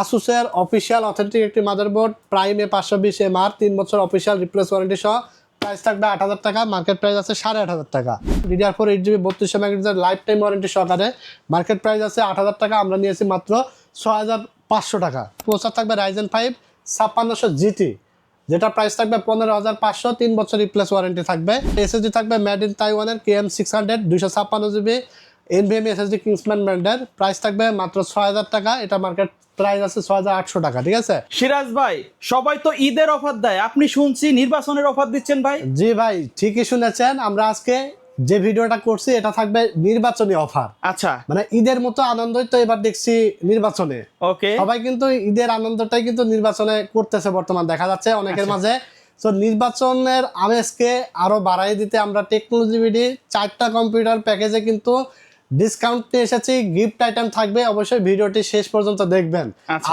আসুসের official authentic একটি motherboard prime A520MR 3 বছর official replace warranty সহ প্রাইস থাকবে 8,000 টাকা, মার্কেট প্রাইস আছে 8,500 টাকা। DDR4 8GB 3200 মেগাহার্টজের লাইফ টাইম ওয়ারেন্টি সহকারে মার্কেট প্রাইস আছে 8,000 টাকা, আমরা নিয়েছি মাত্র 6,500 টাকা। প্রসেসর থাকবে Ryzen 5 5600 GT, যেটা প্রাইস থাকবে 15,500, 3 বছর রিপ্লেস ওয়ারেন্টি থাকবে। SSD থাকবে মেড ইন তাইওয়ানের KM600 256GB NVMe SSD Kingsman ব্র্যান্ডের, প্রাইস থাকবে মাত্র 6,000 টাকা, এটা মার্কেট প্রাইস আছে 6,800 টাকা। ঠিক আছে সিরাজ ভাই, সবাই তো ঈদের অফার দেয়, আপনি শুনছি নির্বাচনের অফার দিচ্ছেন ভাই? জি ভাই, ঠিকই শুনেছেন। আমরা আজকে যে ভিডিওটা করছি এটা থাকবে নির্বাচনী অফার। আচ্ছা, মানে ঈদের মতো আনন্দই তো এবার দেখছি নির্বাচনে। ওকে, সবাই কিন্তু ঈদের আনন্দটাই কিন্তু নির্বাচনে করতেছে বর্তমান দেখা যাচ্ছে অনেকের মাঝে। তো নির্বাচনের আমেজকে আরো বাড়াই দিতে আমরা টেকনোলজি বিডি 4টা কম্পিউটার প্যাকেজে কিন্তু ডিসকাউন্ট নিয়ে এসেছি, গিফট আইটেম থাকবে, অবশ্যই ভিডিওটি শেষ পর্যন্ত দেখবেন।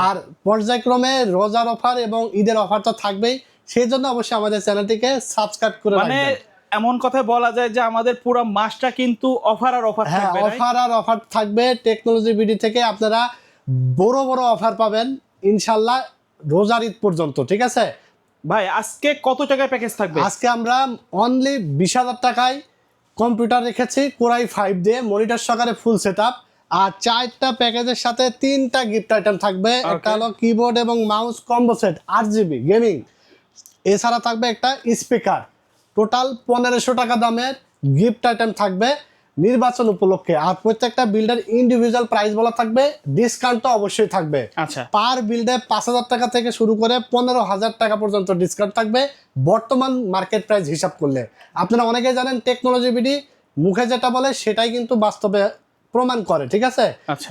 আর পর্যায়ক্রমে রোজার অফার এবং ঈদের অফার তো থাকবেই, সেই জন্য অবশ্যই আমাদের চ্যানেলটিকে সাবস্ক্রাইব করে রাখবেন। এমন কথা বলা যায় যে আমাদের পুরো মাসটা কিন্তু অফার আর অফার থাকবে। অফার আর অফার থাকবে টেকনোলজি বিডি থেকে, আপনারা বড় বড় অফার পাবেন ইনশাল্লাহ রোজার ঈদ পর্যন্ত। ঠিক আছে ভাই, আজকে কত টাকায় প্যাকেজ থাকবে? আজকে আমরা অনলি 20,000 টাকায় কম্পিউটার রেখেছি কোরাই 5 দিয়ে মনিটর সহকারে ফুল সেটআপ, আর 4টা প্যাকেজের সাথে 3টা গিফট আইটেম থাকবে। একটা হলো কিবোর্ড এবং mouse combo set 8GB gaming, এছাড়া থাকবে একটা স্পিকার। টোটাল 1,500 টাকা দামের গিফট আইটেম থাকবে নির্বাচন উপলক্ষে। আর প্রত্যেকটা বিল্ডের ইন্ডিভিজুয়াল প্রাইস বলা থাকবে, ডিসকাউন্ট তো অবশ্যই থাকবে। আচ্ছা, পার বিল্ডে 5,000 টাকা থেকে শুরু করে 15,000 টাকা পর্যন্ত ডিসকাউন্ট থাকবে বর্তমান মার্কেট প্রাইস হিসাব করলে। আপনারা অনেকেই জানেন টেকনোলজি বিডি মুখে যেটা বলে সেটাই কিন্তু বাস্তবে প্রমাণ করে। ঠিক আছে,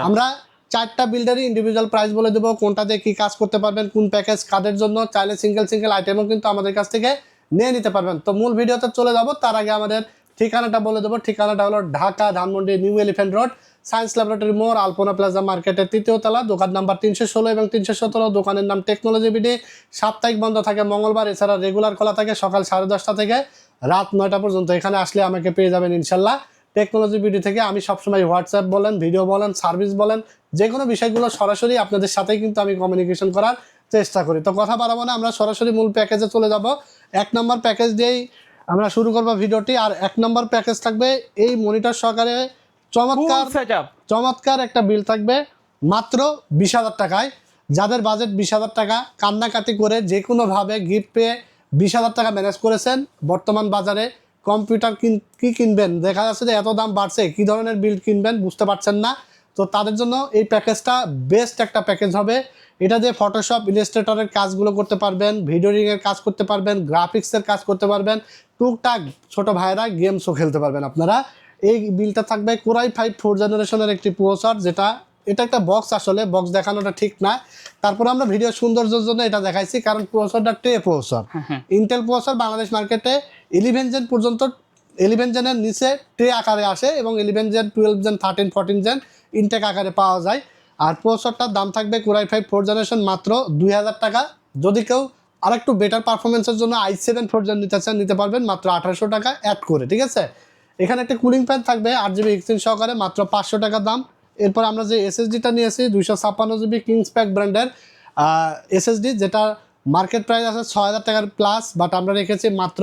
আমরা 4টা বিল্ডারই ইন্ডিভিজুয়াল প্রাইস বলে দেবো, কোনটা দিয়ে কি কাজ করতে পারবেন, কোন প্যাকেজ কাদের জন্য। চাইলে সিঙ্গেল সিঙ্গেল আইটেমও কিন্তু আমাদের কাছ থেকে নিয়ে নিতে পারবেন। তো মূল ভিডিওতে চলে যাব, তার আগে আমাদের ঠিকানাটা বলে দেবো। ঠিকানাটা হলো Dhaka Dhanmondi new elephant road, science laboratory মোড়, আলপনা প্লাজা মার্কেটের 3য় তলা, দোকান নাম্বার 316 এবং 317। দোকানের নাম টেকনোলজি বিডি। সাপ্তাহিক বন্ধ থাকে মঙ্গলবার, এছাড়া রেগুলার খোলা থাকে সকাল 10:30 থেকে রাত 9টা পর্যন্ত। এখানে আসলে আমাকে পেয়ে যাবেন ইনশাল্লাহ টেকনোলজি বিডি থেকে। আমি সবসময় হোয়াটসঅ্যাপ বলেন, ভিডিও বলেন, সার্ভিস বলেন, যে কোনো বিষয়গুলো সরাসরি আপনাদের সাথেই কিন্তু আমি কমিউনিকেশন করার চেষ্টা করি। তো কথা বাড়াবো না, আমরা সরাসরি মূল প্যাকেজে চলে যাব। 1 নম্বর প্যাকেজ দিয়েই আমরা শুরু করবো ভিডিওটি। আর 1 নম্বর প্যাকেজ থাকবে এই মনিটর সহকারে চমৎকার একটা বিল থাকবে মাত্র 20,000 টাকায়। যাদের বাজেট 20,000 টাকা, কান্নাকাটি করে যে কোনোভাবে গিফট পেয়ে 20,000 টাকা ম্যানেজ করেছেন, বর্তমান বাজারে কম্পিউটার কি কিনবেন, দেখা যাচ্ছে যে এত দাম বাড়ছে, কি ধরনের বিল কিনবেন বুঝতে পারছেন না, তো তাদের জন্য এই প্যাকেজটা বেস্ট একটা প্যাকেজ হবে। এটা দিয়ে ফটোশপ ইলাস্ট্রেটরের কাজগুলো করতে পারবেন, ভিডিওরিংয়ের কাজ করতে পারবেন, গ্রাফিক্সের কাজ করতে পারবেন, টুকটাক ছোট ভাইরা গেমসও খেলতে পারবেন আপনারা। এই বিলটা থাকবে কোরাই 5 4th জেনারেশনের একটি প্রসেসর, এটা একটা বক্স, আসলে বক্স দেখানোটা ঠিক না, তারপরে আমরা ভিডিও সৌন্দর্যের জন্য এটা দেখাইছি, কারণ প্রসেসরটা tray processor. Intel processor Bangladesh মার্কেটে 11 জেন পর্যন্ত, 11 জেনের নিচে ট্রে আকারে আসে এবং 11 জেন 12 জেন 13 14 জেন ইনটেক আকারে পাওয়া যায়। আর প্রসেসরটার দাম থাকবে কোরাই 5 4th জেনারেশন মাত্র 2,000 টাকা। যদি কেউ আরেকটু বেটার পারফরমেন্সের জন্য i7 4th জেন নিতে চান, নিতে পারবেন মাত্র 1,800 টাকা অ্যাড করে। ঠিক আছে, এখানে একটা কুলিং ফ্যান থাকবে 8GB এক্সচেঞ্জ সহকারে মাত্র 500 টাকা দাম। এরপর আমরা যে এসএসডিটা নিয়েছি 256GB কিংসপ্যাক ব্র্যান্ডের এসএসডি, যেটা মার্কেট প্রাইস আছে 6,000 টাকার প্লাস, বাট আমরা রেখেছি মাত্র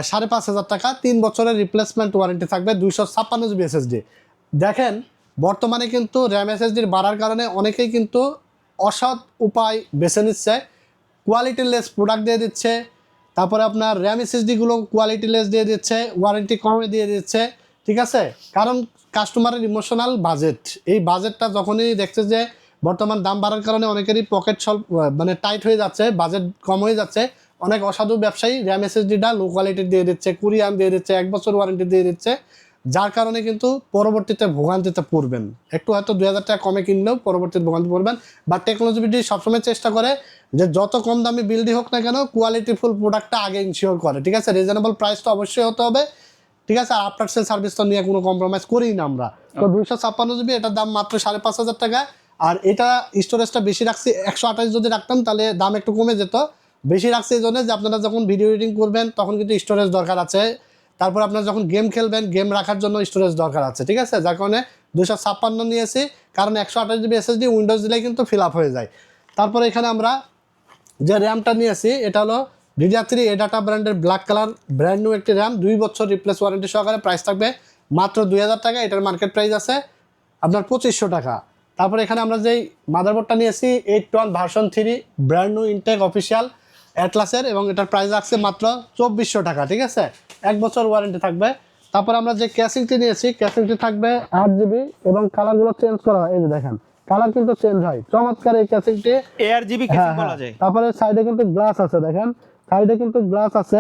5,500 টাকা। 3 বছরের রিপ্লেসমেন্ট ওয়ারেন্টি থাকবে। 256GB SSD. দেখেন বর্তমানে কিন্তু র্যাম এসএসডির বাড়ার কারণে অনেকেই কিন্তু অসৎ উপায় বেছে নিচ্ছে, কোয়ালিটিলেস প্রোডাক্ট দিয়ে দিচ্ছে, তারপরে আপনার র্যাম এসএসডিগুলো কোয়ালিটিলেস দিয়ে দিচ্ছে, ওয়ারেন্টি কমে দিয়ে দিচ্ছে। ঠিক আছে, কারণ কাস্টমারের ইমোশনাল বাজেট, এই বাজেটটা যখনই দেখছে যে বর্তমান দাম বাড়ার কারণে অনেকেরই পকেট মানে টাইট হয়ে যাচ্ছে, বাজেট কম হয়ে যাচ্ছে, অনেক অসাধু ব্যবসায়ী র্যাম এসএসডিটা লো কোয়ালিটির দিয়ে দিচ্ছে, কোরিয়ান দিয়ে দিচ্ছে, 1 বছর ওয়ারেন্টি দিয়ে দিচ্ছে, যার কারণে কিন্তু পরবর্তীতে ভোগান্তিতে পড়বেন। একটু হয়তো 2,000 টাকা কমে কিনলেও পরবর্তীতে ভোগান্তি পড়বেন। বা টেকনোলজি বিডি সবসময় চেষ্টা করে যে যত কম দামি বিল্ডই হোক না কেন কোয়ালিটিফুল প্রোডাক্টটা আগে ইনশিওর করে। ঠিক আছে, রিজনেবল প্রাইস তো অবশ্যই হতে হবে। ঠিক আছে, আর আফটার সেল সার্ভিস তো নিয়ে কোনো কম্প্রোমাইজ করি না আমরা। তো 256GB, এটার দাম মাত্র 5,500 টাকা। আর এটা স্টোরেজটা বেশি রাখছি, 128 যদি রাখতাম তাহলে দাম একটু কমে যেত। বেশি রাখছি এই জন্য যে আপনারা যখন ভিডিও এডিটিং করবেন তখন কিন্তু স্টোরেজ দরকার আছে, তারপর আপনার যখন গেম খেলবেন গেম রাখার জন্য স্টোরেজ দরকার আছে, ঠিক আছে, যার কারণে 256 নিয়েছি, কারণ 128 GB SSD উইন্ডোজ দিলে কিন্তু ফিল আপ হয়ে যায়। তারপরে এখানে আমরা যে র্যামটা নিয়েছি এটা হলো DDR3 এডাটা ব্র্যান্ডের ব্ল্যাক কালার ব্র্যান্ড নিউ একটি র্যাম, 2 বছর রিপ্লেস ওয়ারেন্টি সহকারে, প্রাইস থাকবে মাত্র 2000 টাকা, এটার মার্কেট প্রাইস আছে আপনার 2500 টাকা। তারপরে এখানে আমরা যেই মাদারবোর্ডটা নিয়েছি 8 ভার্সন 3 ব্র্যান্ড নিউ ইনটেক অফিসিয়াল অ্যাটলাসের, এবং এটার প্রাইস আছে মাত্র 2400 টাকা, ঠিক আছে, 1 বছর ওয়ারেন্টি থাকবে। তারপর আমরা যে ক্যাসিংটি নিয়েছি ক্যাসিংটি থাকবে 8GB এবং কালারগুলো চেঞ্জ করা হয়, এই যে দেখেন কালার কিন্তু চেঞ্জ হয়, চমৎকার এই ক্যাসিংটি। ARGB কেসিং বলা যায়। তারপরে সাইডে কিন্তু গ্লাস আছে, দেখেন সাইডে কিন্তু গ্লাস আছে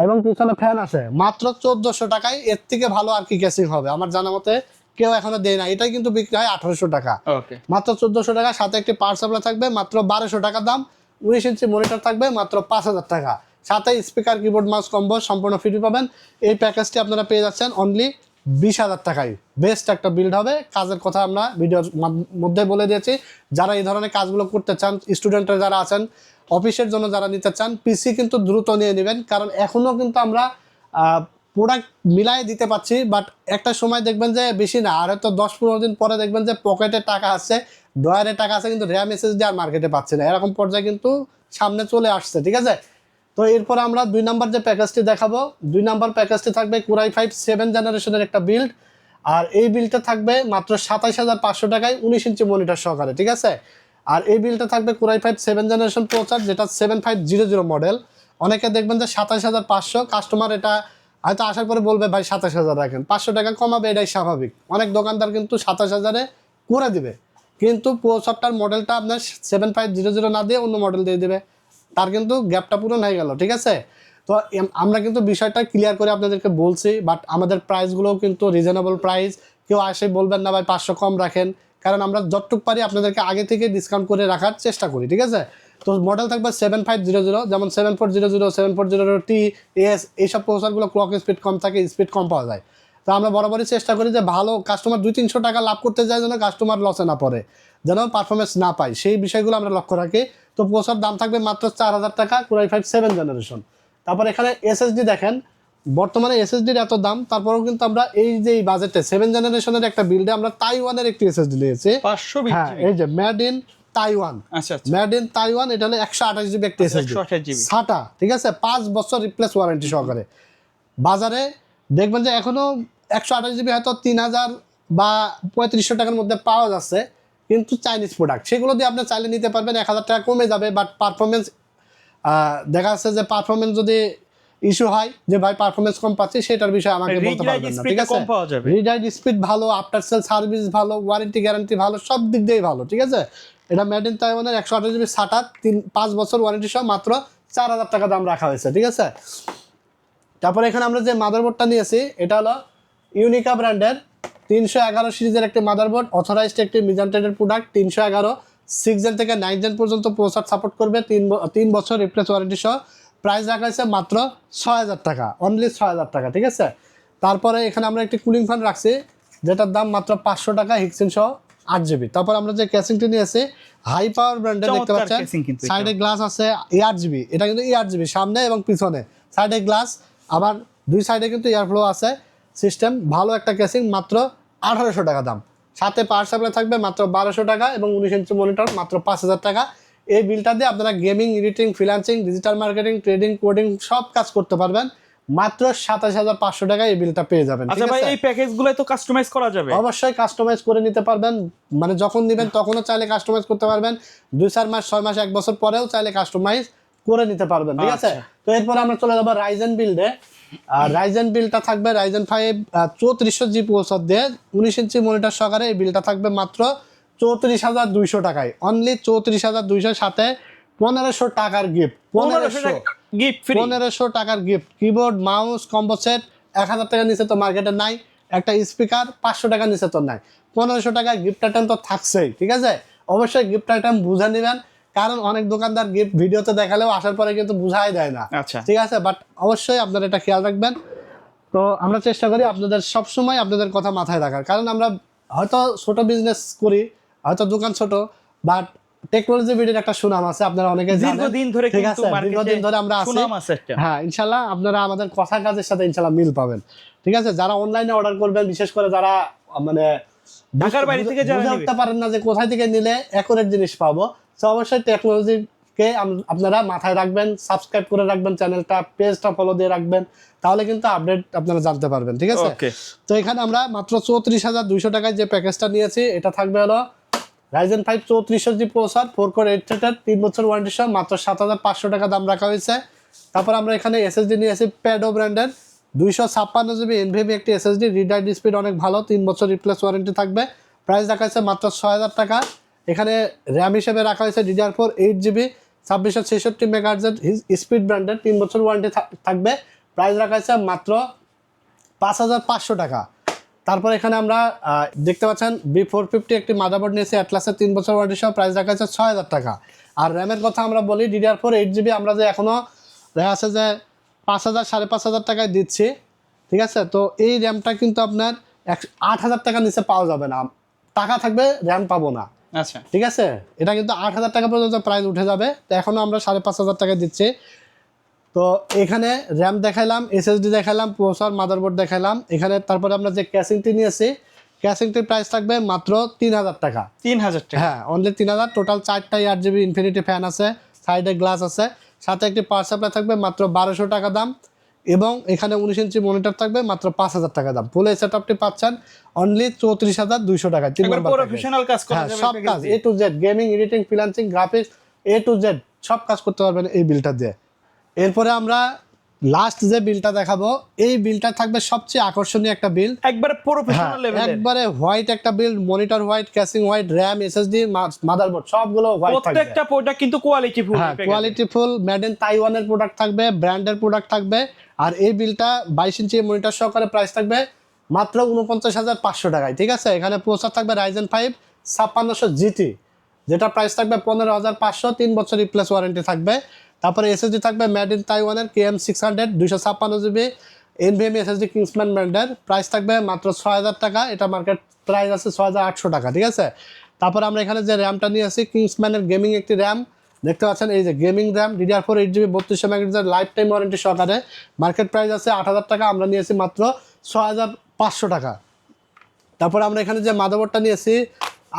এবং পিছনে ফ্যান আছে, মাত্র 1400 টাকায়। এর থেকে ভালো আর কি ক্যাসিং হবে আমার জানা মতে কেউ এখনো দেয় না, এটাই কিন্তু বিক্রি হয় 1800 টাকা, ওকে, মাত্র 1400 টাকা। সাথে একটি পাওয়ার সাপ্লাই থাকবে মাত্র 1200 টাকা দাম, 19 ইঞ্চি মনিটর থাকবে মাত্র 5000 টাকা, সাথে স্পিকার কিবোর্ড মাউস কম্বো সম্পূর্ণ ফ্রি পাবেন। এই প্যাকেজটি আপনারা পেয়ে যাচ্ছেন অনলি 20,000 টাকায়। বেস্ট একটা বিল্ড হবে, কাজের কথা আমরা ভিডিওর মধ্যে বলে দিয়েছি। যারা এই ধরনের কাজগুলো করতে চান, স্টুডেন্টরা যারা আছেন, অফিসের জন্য যারা নিতে চান, পিসি কিন্তু দ্রুত নিয়ে নেবেন, কারণ এখনও কিন্তু আমরা প্রোডাক্ট মিলাই দিতে পাচ্ছি, বাট একটা সময় দেখবেন যে বেশি না, আর হয়তো 10-15 দিন পরে দেখবেন যে পকেটে টাকা আছে, ডয়ারে টাকা আছে, কিন্তু র্যাম এসএসডি আর মার্কেটে পাচ্ছি না, এরকম পর্যায়ে কিন্তু সামনে চলে আসছে, ঠিক আছে। তো এরপর আমরা 2 নম্বর যে প্যাকেজটি দেখাবো, 2 নম্বর প্যাকেজটি থাকবে Core i5 7 জেনারেশনের একটা বিল্ড, আর এই বিলটা থাকবে মাত্র 27500 টাকায় 19 ইঞ্চি মনিটর সহকারে, ঠিক আছে। আর এই বিলটা থাকবে Core i5 7 জেনারেশন প্রসেসর, যেটা 7500 মডেল। অনেকে দেখবেন যে 27500, কাস্টমার এটা হয়তো আসার পরে বলবে ভাই 27000 রাখেন, 500 টাকা কমাবে, এটাই স্বাভাবিক। অনেক দোকানদার কিন্তু 27000-এ করে দিবে, কিন্তু প্রসেসরটার মডেলটা আপনার 7500 না দিয়ে অন্য মডেল দিয়ে দেবে, তার কিন্তু গ্যাপটা পূরণ হয়ে গেল, ঠিক আছে। তো আমরা কিন্তু বিষয়টা ক্লিয়ার করে আপনাদেরকে বলছি, বাট আমাদের প্রাইসগুলোও কিন্তু রিজনেবল প্রাইস, কেউ আসে বলবেন না ভাই 500 কম রাখেন, কারণ আমরা যতটুকু পারি আপনাদেরকে আগে থেকে ডিসকাউন্ট করে রাখার চেষ্টা করি, ঠিক আছে। তো মডেল থাকবে 7500, যেমন 7400, 7400T এস, এইসব প্রসেসরগুলো ক্লক স্পিড কম থাকে, স্পিড কম পাওয়া যায়। তো আমরা বরাবরই চেষ্টা করি যে ভালো কাস্টমার 200-300 টাকা লাভ করতে যায় যেন কাস্টমার লসে না পড়ে, যেন পারফরমেন্স না পায়, সেই বিষয়গুলো আমরা লক্ষ্য রাখি। তো প্রসেসর দাম থাকবে মাত্র 4000 টাকা, Core i5 7 জেনারেশন। তারপর এখানে এসএসডি দেখেন, বর্তমানে এসএসডির এত দাম, তারপরেও কিন্তু আমরা এই যে বাজেটে 7 জেনারেশনের একটা বিল্ডে আমরা তাইওয়ানের একটি এসএসডি নিয়েছি, 520 হ্যাঁ, এই যে মেড ইন তাইওয়ান, আচ্ছা আচ্ছা, মেড ইন তাইওয়ান, এটা হলো 128GB একটি এসএসডি, 128GB সাটা, ঠিক আছে, 5 বছর রিপ্লেস ওয়ারেন্টি সহকারে। বাজারে দেখবেন যে এখনো 128GB হয়তো 3000 বা 3500 টাকার মধ্যে পাওয়া যাচ্ছে, কিন্তু চাইনিজ প্রোডাক্ট, সেগুলো দিয়ে আপনি চাইলে নিতে পারবেন, 1000 টাকা কমে যাবে, বাট পারফরমেন্স দেখা যাচ্ছে যে পারফরমেন্স যদি ইস্যু হয় যে ভাই পারফরমেন্স কম পাচ্ছি, সেটার বিষয়ে আমাকে বলতে পারবেন না, ঠিক আছে। কম পাওয়া যাবে, রিডাইট স্পিড ভালো, আফটার সেল সার্ভিস ভালো, ওয়ারেন্টি গ্যারান্টি ভালো, সব দিক দিয়েই ভালো, ঠিক আছে। এটা মেড ইন তাইওয়ানের 128GB সাটা, 5 বছর ওয়ারেন্টি সহ মাত্র 4000 টাকা দাম রাখা হয়েছে, ঠিক আছে। তারপরে এখানে আমরা যে মাদারবোর্ডটা নিয়েছি এটা হলো ইউনিকা ব্র্যান্ডের 311 সিরিজের একটি মাদারবোর্ড, অথরাইজড একটি মিজানটেডের প্রোডাক্ট, 311 6 জেন থেকে 9 জেন পর্যন্ত প্রসেসর সাপোর্ট করবে, 3 বছর রিপ্লেস ওয়ারেন্টি সহ। প্রাইস রাখা হয়েছে মাত্র 6000 টাকা, অনলি 6000 টাকা, ঠিক আছে। তারপরে এখানে আমরা একটি কুলিং ফ্যান রাখছি, যেটার দাম মাত্র 500 টাকা, হিক্সিন সহ 8GB। তারপর আমরা যে ক্যাসিংটি নিয়েছি হাই পাওয়ার ব্র্যান্ডের, দেখতে পাচ্ছেন সাইডে গ্লাস আছে 8GB, এটা কিন্তু 8GB সামনে এবং পিছনে, সাইডে গ্লাস, আবার 2 সাইডে কিন্তু এয়ারফ্লো আছে সিস্টেম, ভালো একটা ক্যাসিং, মাত্র 1800 টাকা দাম। সাথে পাওয়ার সাপ্লাই থাকবে মাত্র 1200 টাকা এবং 19 ইঞ্চি মনিটর মাত্র 5000 টাকা। এই বিলটা দিয়ে আপনারা gaming, editing, freelancing, digital marketing, trading, coding সব কাজ করতে পারবেন, মাত্র 27500 টাকায় এই বিলটা পেয়ে যাবেন। আচ্ছা ভাই, এই প্যাকেজগুলো তো কাস্টমাইজ করা যাবে? অবশ্যই কাস্টমাইজ করে নিতে পারবেন, মানে যখন নেবেন তখনও চাইলে কাস্টমাইজ করতে পারবেন, 2-4 মাস, 6 মাস, 1 বছর পরেও চাইলে কাস্টমাইজ করে নিতে পারবেন, ঠিক আছে। তো এরপর আমরা চলে যাবো রাইজেন বিল্ডে। আর রাইজেন বিলটা থাকবে রাইজেন 5 3400G প্রসেসর দিয়ে 19 ইঞ্চি মনিটর সহকারে, এই বিলটা থাকবে মাত্র 34200 টাকায়, অনলি 34200, সাথে 1500 টাকার গিফট, 1500 টাকার gift, keyboard, mouse, combo set. 1000 টাকা নিচে তো মার্কেটে নাই, একটা স্পিকার 500 টাকা নিচে তো নাই, 1500 টাকা গিফট আইটেম তো থাকছেই, ঠিক আছে। অবশ্যই গিফট আইটেম বুঝে নেবেন, কারণ অনেক দোকানদার গিফট ভিডিওতে দেখালেও আসার পরে কিন্তু বুঝাই দেয় না, আচ্ছা, ঠিক আছে। বাট অবশ্যই আপনারা এটা খেয়াল রাখবেন। তো আমরা চেষ্টা করি আপনাদের সবসময় আপনাদের কথা মাথায় রাখার, কারণ আমরা হয়তো ছোট বিজনেস করি, হয়তো দোকান ছোট, বাট টেকনোলজি ভিডিওর একটা সুনাম আছে, আপনারা অনেকে জানেন। দীর্ঘদিন ধরে ঠিক কিন্তু আছে, মার্কেটে দীর্ঘদিন ধরে আমরা আছি। সুনাম আছে একটা। হ্যাঁ, ইনশাআল্লাহ আপনারা আমাদের কথা কাজের সাথে ইনশাআল্লাহ মিল পাবেন। ঠিক আছে, যারা অনলাইনে অর্ডার করবেন, বিশেষ করে যারা মানে ঢাকার বাইরে থেকে যারা বুঝে নেবে। উঠতে পারেন না যে কোথায় থেকে নিলে অ্যাকুরেট জিনিস পাবো, তো অবশ্যই টেকনোলজিকে আপনারা মাথায় রাখবেন, সাবস্ক্রাইব করে রাখবেন চ্যানেলটা, পেজটা ফলো দিয়ে রাখবেন, তাহলে কিন্তু আপডেট আপনারা জানতে পারবেন। ঠিক আছে, ওকে। তো এখানে আমরা মাত্র 34,200 টাকায় যে প্যাকেজটা নিয়েছি, এটা থাকবে হলো Ryzen 5 3400G প্রসেসর, 4 কোর 8 থ্রেডের, 3 বছর ওয়ারেন্টি সহ মাত্র 7,500 টাকা দাম রাখা হয়েছে। তারপর আমরা এখানে এসএসডি নিয়েছি প্যাডো ব্র্যান্ডের 256GB NVMe একটি এসএসডি, রিড রাইট স্পিড অনেক ভালো, 3 বছর রিপ্লেস ওয়ারেন্টি থাকবে। প্রাইস রাখা হয়েছে মাত্র 6,000 টাকা। এখানে র্যাম হিসেবে রাখা হয়েছে DDR4 8GB 2666 মেগাহার্টজের স্পিড ব্র্যান্ডের, 3 বছর ওয়ারেন্টি থাকবে। প্রাইস রাখা হয়েছে মাত্র 5,500 টাকা। তারপর এখানে আমরা দেখতে পাচ্ছেন B450 একটি মাদারবোর্ড নিয়েছি অ্যাটলাসের, 3 বছর ওয়ারেন্টি সহ, প্রাইস রাখা হয়েছে 6,000 টাকা। আর র্যামের কথা আমরা বলি, DDR4 8GB আমরা যে এখনও দেখা আছে যে 5,000 5,500 টাকায় দিচ্ছি। ঠিক আছে, তো এই র্যামটা কিন্তু আপনার 8,000 টাকার নিচে পাওয়া যাবে না, টাকা থাকবে র্যাম পাবো না। আচ্ছা, ঠিক আছে, এটা কিন্তু 8,000 টাকা পর্যন্ত প্রাইস উঠে যাবে, তো এখনও আমরা 5,500 টাকা দিচ্ছি। তো এখানে র্যাম দেখাইলাম, এসএসডি দেখাইলাম, প্রসেসর, মাদারবোর্ড দেখাইলাম। এখানে তারপরে আমরা যে ক্যাসিংটি নিয়েছি, ক্যাসিংটির প্রাইস থাকবে মাত্র 3,000 টাকা। 3,000 টাকা। হ্যাঁ, অনলি 3,000। টোটাল 4টা 8GB ইনফিনিটি ফ্যান আছে, সাইডে গ্লাস আছে, সাথে একটি পাওয়ার সাপ্লাই থাকবে মাত্র 1,200 টাকা দাম, এবং এখানে 19 ইঞ্চি মনিটর থাকবে মাত্র 5,000 টাকা দাম। ফুল এই সেটআপটি পাচ্ছেন অনলি 34,200 টাকায়। 3 নম্বর প্রফেশনাল কাজ করা হ্যাঁ, যাবে সব কাজ A to Z, gaming, editing, freelancing, graphics A to Z সব কাজ করতে পারবেন এই বিলটা দিয়ে। এরপরে আমরা লাস্ট যে বিলটা দেখাবো, এই বিলটা থাকবে সবচেয়ে আকর্ষণীয় একটা বিল, একবারে প্রফেশনাল লেভেলের, একবারে হোয়াইট একটা বিল, monitor white, casing white, RAM, SSD, motherboard সবগুলো হোয়াইট থাকবে। প্রত্যেকটা প্রোডাক্ট কিন্তু কোয়ালিটি ফুল, হ্যাঁ, কোয়ালিটি ফুল, মেড ইন তাইওয়ানের প্রোডাক্ট থাকবে, ব্র্যান্ডের প্রোডাক্ট থাকবে। আর এই বিলটা 22 ইঞ্চি মনিটর সহকারে প্রাইস থাকবে মাত্র 49,500 টাকায়। ঠিক আছে, এখানে প্রসেসর থাকবে Ryzen 5 5600 GT, যেটা প্রাইস থাকবে 15,500, 3 বছর রিপ্লেস ওয়ারেন্টি থাকবে। তারপরে এসএসডি থাকবে মেড ইন তাইওয়ানের KM600 256GB NVMe SSD Kingsman ব্র্যান্ডের, প্রাইস থাকবে মাত্র 6,000 টাকা। এটা মার্কেট প্রাইস আছে 6,800 টাকা। ঠিক আছে, তারপর আমরা এখানে যে র্যামটা নিয়েছি, কিংসম্যানের গেমিং একটি র্যাম দেখতে পাচ্ছেন, এই যে গেমিং র্যাম, DDR4 8GB 3200 মেগাহার্টজের, লাইফ টাইম ওয়ারেন্টি সহকারে, মার্কেট প্রাইস আছে 8,000 টাকা, আমরা নিয়েছি মাত্র 6,500 টাকা। তারপর আমরা এখানে যে মাদারবোর্ডটা নিয়েছি,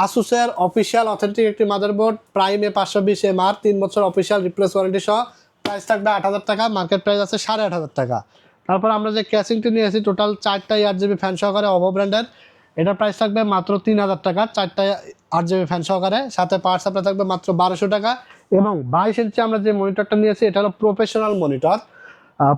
আসুসের অফিসিয়াল অথেন্টিক একটি মাদারবোর্ড, প্রাইম A520MR, 3 বছর অফিসিয়াল রিপ্লেস ওয়ারেন্টি সহ, প্রাইস থাকবে 8,000 টাকা, মার্কেট প্রাইস আছে 8,500 টাকা। তারপর আমরা যে ক্যাসিংটি নিয়েছি, টোটাল 4টা 8GB ফ্যান সহকারে, অভো ব্র্যান্ডের, এটার প্রাইস থাকবে মাত্র 3,000 টাকা, 4টা 8GB ফ্যান সহকারে, সাথে পাওয়ার সাপ্লাই থাকবে মাত্র 1,200 টাকা। এবং 22 ইঞ্চি আমরা যে মনিটরটা নিয়েছি, এটা হলো প্রফেশনাল মনিটর,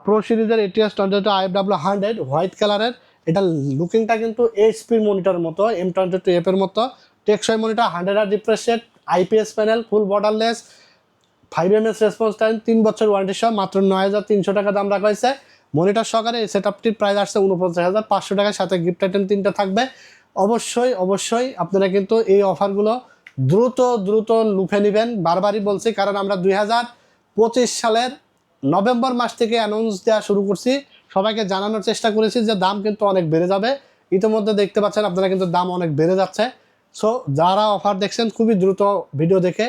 প্রো সিরিজের ATS 22 IFW 100 হোয়াইট কালারের। এটা লুকিংটা কিন্তু এইচপি মনিটরের মতো, M22F এর মতো, টেকসই monitor, 100Hz refresh rate, IPS panel, ফুল বর্ডারলেস, 5 ms রেসপন্স টাইম, 3 বছর ওয়ারেন্টি সহ, মাত্র 9,300 টাকা দাম রাখা হয়েছে। মনিটর সহকারে এই সেটআপটির প্রাইস আসছে 49,500 টাকার, সাথে গিফট আইটেম 3টা থাকবে। অবশ্যই আপনারা কিন্তু এই অফারগুলো দ্রুত লুফে নেবেন, বারবারই বলছি, কারণ আমরা 2025 সালের নভেম্বর মাস থেকে অ্যানাউন্স দেওয়া শুরু করছি, সবাইকে জানানোর চেষ্টা করেছি যে দাম কিন্তু অনেক বেড়ে যাবে। ইতিমধ্যে দেখতে পাচ্ছেন আপনারা কিন্তু দাম অনেক বেড়ে যাচ্ছে। সো যারা অফার দেখছেন, খুবই দ্রুত ভিডিও দেখে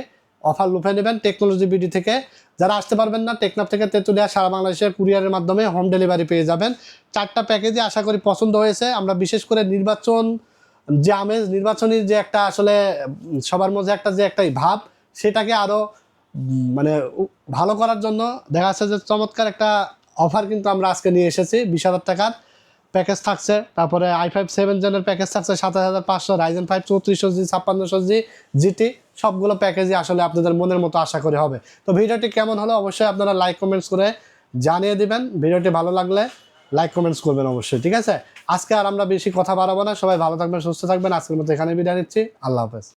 অফার লুফে নেবেন টেকনোলজি বিডি থেকে। যারা আসতে পারবেন না, টেকনাফ থেকে তেঁতুলিয়া সারা বাংলাদেশের কুরিয়ারের মাধ্যমে হোম ডেলিভারি পেয়ে যাবেন। 4টা প্যাকেজই আশা করি পছন্দ হয়েছে। আমরা বিশেষ করে যে আমেজ, নির্বাচনী যে একটা আসলে সবার মধ্যে যে একটা ভাব, সেটাকে আরও মানে ভালো করার জন্য দেখা যাচ্ছে যে চমৎকার একটা অফার কিন্তু আমরা আজকে নিয়ে এসেছি। 20,000 টাকার প্যাকেজ থাকছে, তারপরে i5 7 জেনের প্যাকেজ থাকছে 7,500, Ryzen 5 3400G 5600G GT, সবগুলো প্যাকেজই আসলে আপনাদের মনের মতো আশা করি হবে। তো ভিডিওটি কেমন হলো অবশ্যই আপনারা লাইক কমেন্টস করে জানিয়ে দিবেন। ভিডিওটি ভালো লাগলে লাইক কমেন্টস করবেন অবশ্যই। ঠিক আছে, আজকে আর আমরা বেশি কথা বাড়াবো না, সবাই ভালো থাকবেন, সুস্থ থাকবেন। আজকের মতো এখানে বিদায় নিচ্ছি, আল্লাহ হাফেজ।